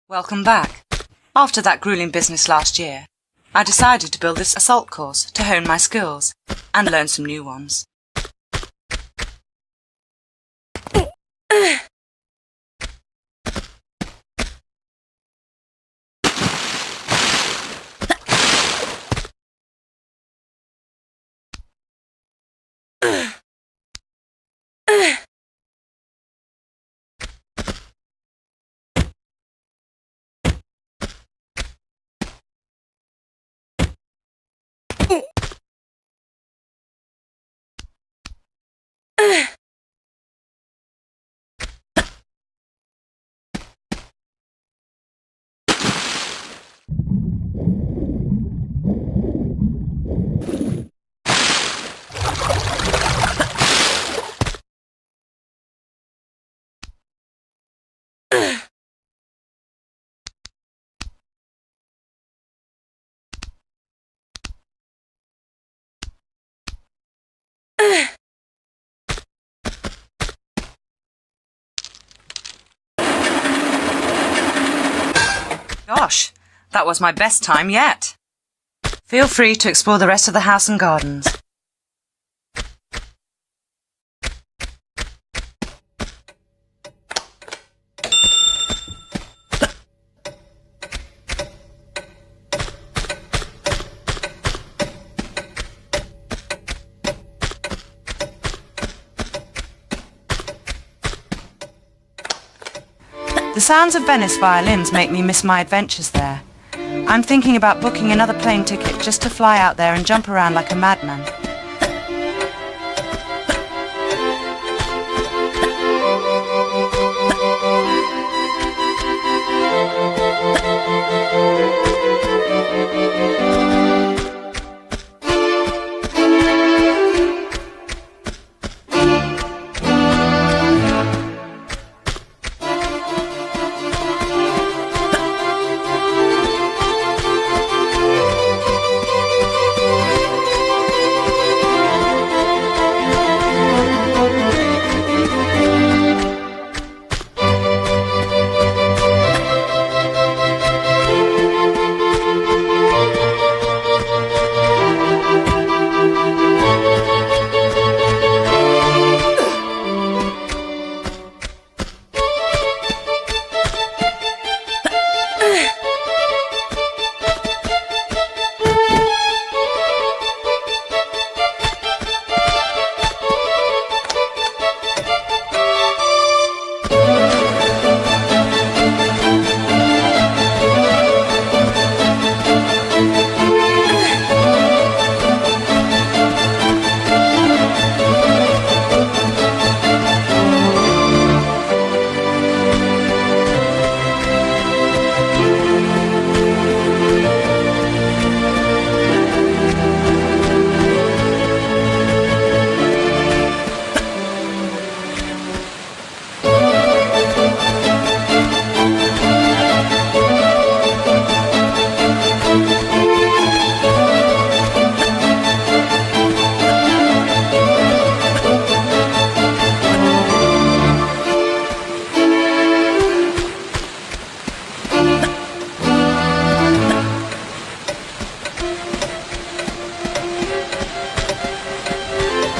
Welcome back. After that grueling business last year, I decided to build this assault course to hone my skills and learn some new ones. Gosh, that was my best time yet. Feel free to explore the rest of the house and gardens. The sounds of Venice violins make me miss my adventures there. I'm thinking about booking another plane ticket just to fly out there and jump around like a madman.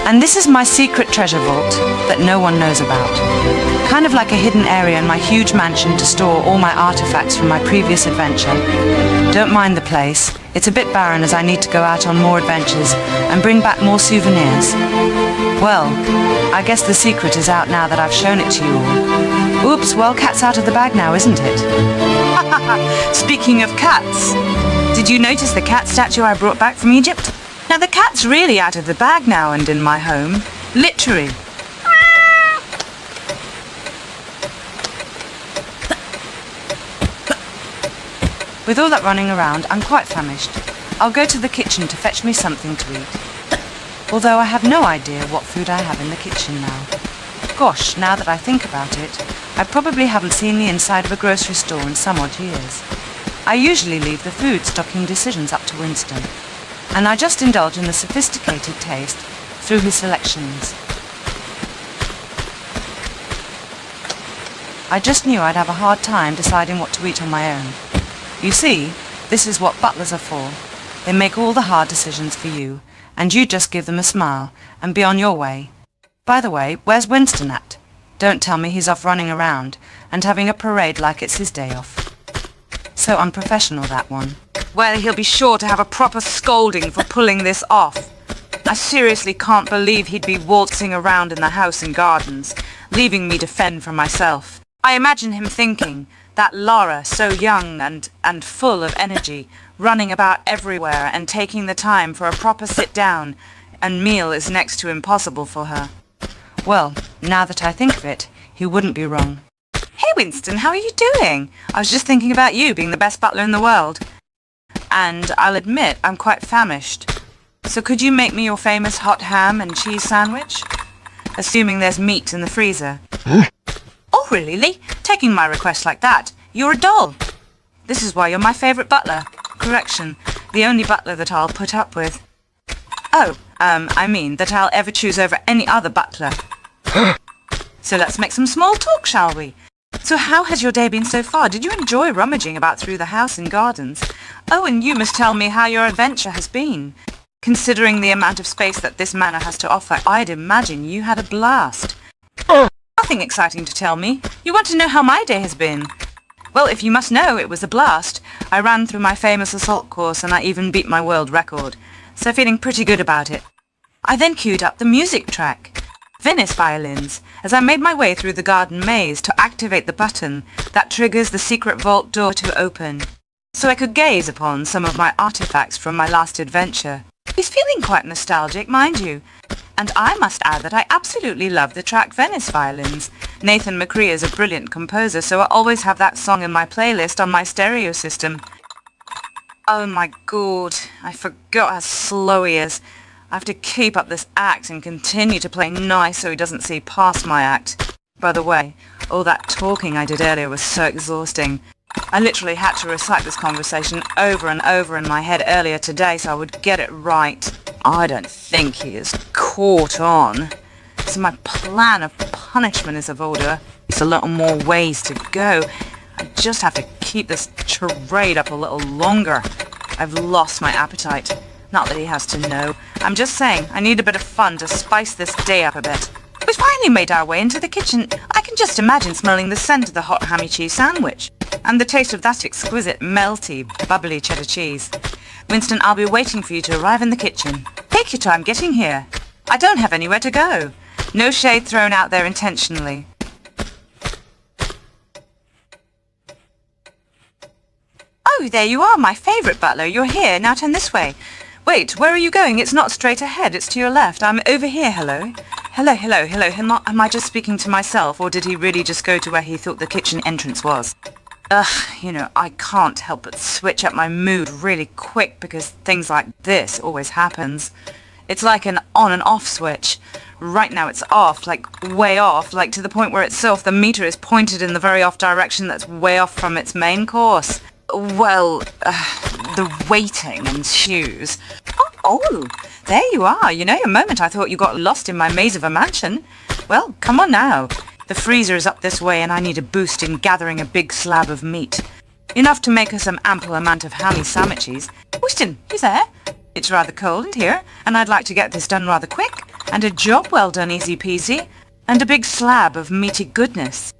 And this is my secret treasure vault that no one knows about. Kind of like a hidden area in my huge mansion to store all my artifacts from my previous adventure. Don't mind the place. It's a bit barren as I need to go out on more adventures and bring back more souvenirs. Well, I guess the secret is out now that I've shown it to you all. Oops, well, cat's out of the bag now, isn't it? Speaking of cats, did you notice the cat statue I brought back from Egypt? Now the cat's really out of the bag now and in my home. Literally. With all that running around, I'm quite famished. I'll go to the kitchen to fetch me something to eat. Although I have no idea what food I have in the kitchen now. Gosh, now that I think about it, I probably haven't seen the inside of a grocery store in some odd years. I usually leave the food stocking decisions up to Winston, and I just indulge in the sophisticated taste through his selections. I just knew I'd have a hard time deciding what to eat on my own. You see, this is what butlers are for. They make all the hard decisions for you, and you just give them a smile and be on your way. By the way, where's Winston at? Don't tell me he's off running around and having a parade like it's his day off. So unprofessional, that one. Well, he'll be sure to have a proper scolding for pulling this off. I seriously can't believe he'd be waltzing around in the house and gardens, leaving me to fend for myself. I imagine him thinking that Lara, so young and full of energy, running about everywhere and taking the time for a proper sit-down and meal is next to impossible for her. Well, now that I think of it, he wouldn't be wrong. Hey Winston, how are you doing? I was just thinking about you being the best butler in the world. And I'll admit I'm quite famished. So could you make me your famous hot ham and cheese sandwich? Assuming there's meat in the freezer. Oh really, Lee? Taking my request like that, you're a doll. This is why you're my favourite butler. Correction, the only butler that I'll put up with. Oh, I mean that I'll ever choose over any other butler. So let's make some small talk, shall we? So how has your day been so far? Did you enjoy rummaging about through the house and gardens? Oh, and you must tell me how your adventure has been. Considering the amount of space that this manor has to offer, I'd imagine you had a blast. Nothing exciting to tell me. You want to know how my day has been? Well, if you must know, it was a blast. I ran through my famous assault course and I even beat my world record. So feeling pretty good about it. I then queued up the music track, Venice Violins, as I made my way through the garden maze to activate the button that triggers the secret vault door to open, so I could gaze upon some of my artifacts from my last adventure. He's feeling quite nostalgic, mind you. And I must add that I absolutely love the track Venice Violins. Nathan McCree is a brilliant composer, so I always have that song in my playlist on my stereo system. Oh my god, I forgot how slow he is. I have to keep up this act and continue to play nice so he doesn't see past my act. By the way, all that talking I did earlier was so exhausting. I literally had to recite this conversation over and over in my head earlier today so I would get it right. I don't think he is caught on. So my plan of punishment is of order. It's a little more ways to go. I just have to keep this charade up a little longer. I've lost my appetite. Not that he has to know. I'm just saying, I need a bit of fun to spice this day up a bit. We finally made our way into the kitchen. I can just imagine smelling the scent of the hot hammy cheese sandwich. And the taste of that exquisite, melty, bubbly cheddar cheese. Winston, I'll be waiting for you to arrive in the kitchen. Take your time getting here. I don't have anywhere to go. No shade thrown out there intentionally. Oh, there you are, my favourite butler. You're here. Now turn this way. Wait, where are you going? It's not straight ahead. It's to your left. I'm over here. Hello? Hello. Am I just speaking to myself, or did he really just go to where he thought the kitchen entrance was? I can't help but switch up my mood really quick because things like this always happens. It's like an on and off switch. Right now it's off, like way off, like to the point where itself the meter is pointed in the very off direction that's way off from its main course. Well, the waiting ensues. Oh, there you are. You know, a moment I thought you got lost in my maze of a mansion. Well, come on now. The freezer is up this way and I need a boost in gathering a big slab of meat. Enough to make us some ample amount of hammy sandwiches. Winston, you there? It's rather cold in here and I'd like to get this done rather quick. And a job well done, easy peasy. And a big slab of meaty goodness.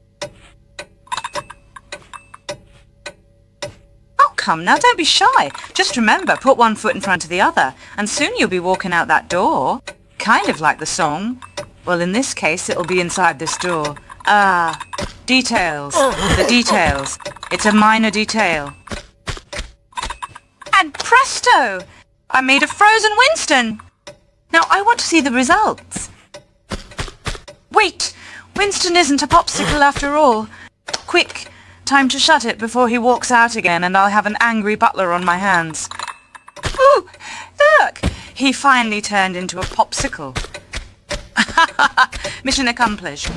Oh, come now, don't be shy. Just remember, put one foot in front of the other, and soon you'll be walking out that door. Kind of like the song. Well, in this case, it'll be inside this door. Ah, details. The details. It's a minor detail. And presto! I made a frozen Winston! Now, I want to see the results. Wait! Winston isn't a popsicle after all. Quick! Time to shut it before he walks out again and I'll have an angry butler on my hands. Ooh! Look! He finally turned into a popsicle. Mission accomplished.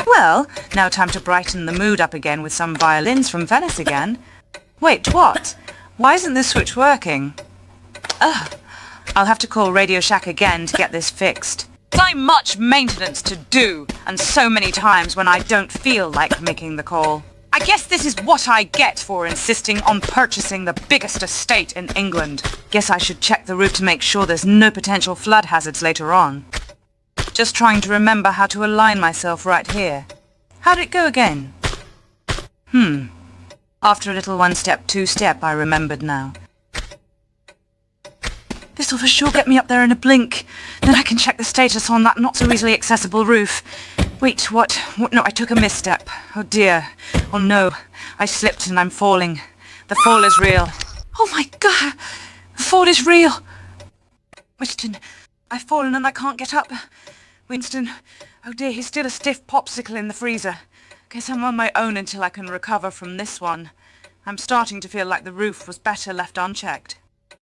Well, now time to brighten the mood up again with some violins from Venice again. Wait, what? Why isn't this switch working? Ugh. I'll have to call Radio Shack again to get this fixed. So much maintenance to do, and so many times when I don't feel like making the call. I guess this is what I get for insisting on purchasing the biggest estate in England. Guess I should check the roof to make sure there's no potential flood hazards later on. Just trying to remember how to align myself right here. How'd it go again? After a little one-step, two-step, I remembered now. This'll for sure get me up there in a blink. Then I can check the status on that not-so-easily accessible roof. Wait, what? No, I took a misstep. Oh dear. Oh no. I slipped and I'm falling. The fall is real. Oh my God! The fall is real! Winston, I've fallen and I can't get up. Winston, oh dear, he's still a stiff popsicle in the freezer. Guess I'm on my own until I can recover from this one. I'm starting to feel like the roof was better left unchecked.